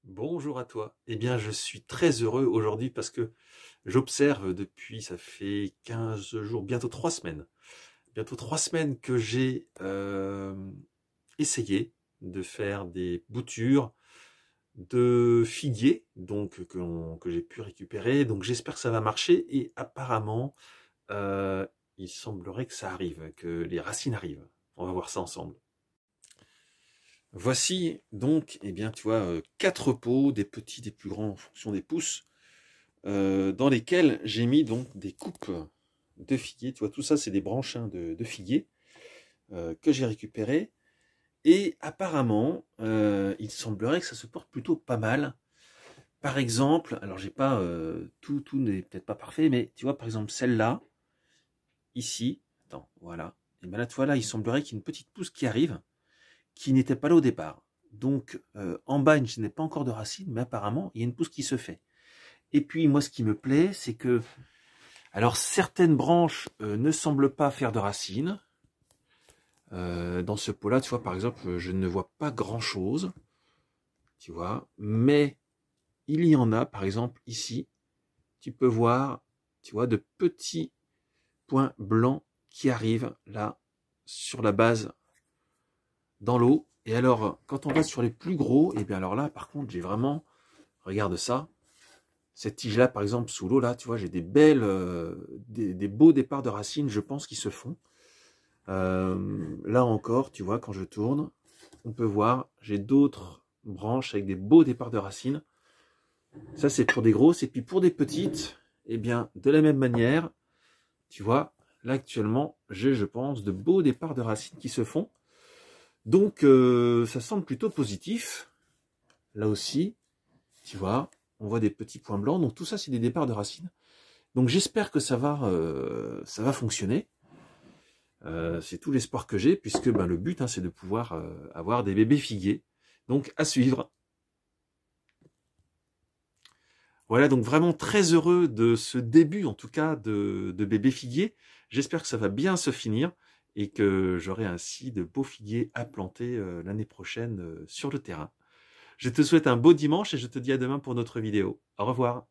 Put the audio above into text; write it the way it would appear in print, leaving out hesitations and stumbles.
Bonjour à toi. Eh bien, je suis très heureux aujourd'hui parce que j'observe depuis, ça fait 15 jours, bientôt 3 semaines que j'ai essayé de faire des boutures de figuier, donc que j'ai pu récupérer. Donc j'espère que ça va marcher et apparemment, euh, il semblerait que ça arrive, que les racines arrivent. On va voir ça ensemble. Voici donc, eh bien, tu vois, 4 pots, des petits, des plus grands en fonction des pouces, dans lesquels j'ai mis donc des coupes de figuier. Tu vois, tout ça, c'est des branchins de figuier que j'ai récupérés. Et apparemment, il semblerait que ça se porte plutôt pas mal. Par exemple, alors j'ai pas tout n'est peut-être pas parfait, mais tu vois, par exemple, celle-là, ici, attends, voilà. Et bien là, tu vois, là, il semblerait qu'il y ait une petite pousse qui arrive, qui n'était pas là au départ. Donc, en bas, je n'ai pas encore de racines, mais apparemment, il y a une pousse qui se fait. Et puis, moi, ce qui me plaît, c'est que, alors, certaines branches ne semblent pas faire de racines. Dans ce pot-là, tu vois, par exemple, je ne vois pas grand-chose, tu vois, mais il y en a, par exemple, ici, tu peux voir, tu vois, de petits points blancs qui arrivent là, sur la base, dans l'eau. Et alors, quand on va sur les plus gros, et bien alors là, par contre, j'ai vraiment, regarde ça, cette tige-là, par exemple, sous l'eau, là, tu vois, j'ai des belles, des beaux départs de racines, je pense, qui se font. Là encore, tu vois, quand je tourne, on peut voir, j'ai d'autres branches avec des beaux départs de racines. Ça, c'est pour des grosses. Et puis pour des petites, eh bien, de la même manière, tu vois, là, actuellement, j'ai, je pense, de beaux départs de racines qui se font. Donc, ça semble plutôt positif. Là aussi, tu vois, on voit des petits points blancs. Donc, tout ça, c'est des départs de racines. Donc, j'espère que ça va fonctionner. C'est tout l'espoir que j'ai, puisque ben, le but, hein, c'est de pouvoir avoir des bébés figuiers. Donc, à suivre. Voilà, donc vraiment très heureux de ce début, en tout cas, de bébé figuier. J'espère que ça va bien se finir et que j'aurai ainsi de beaux figuiers à planter l'année prochaine sur le terrain. Je te souhaite un beau dimanche et je te dis à demain pour notre vidéo. Au revoir.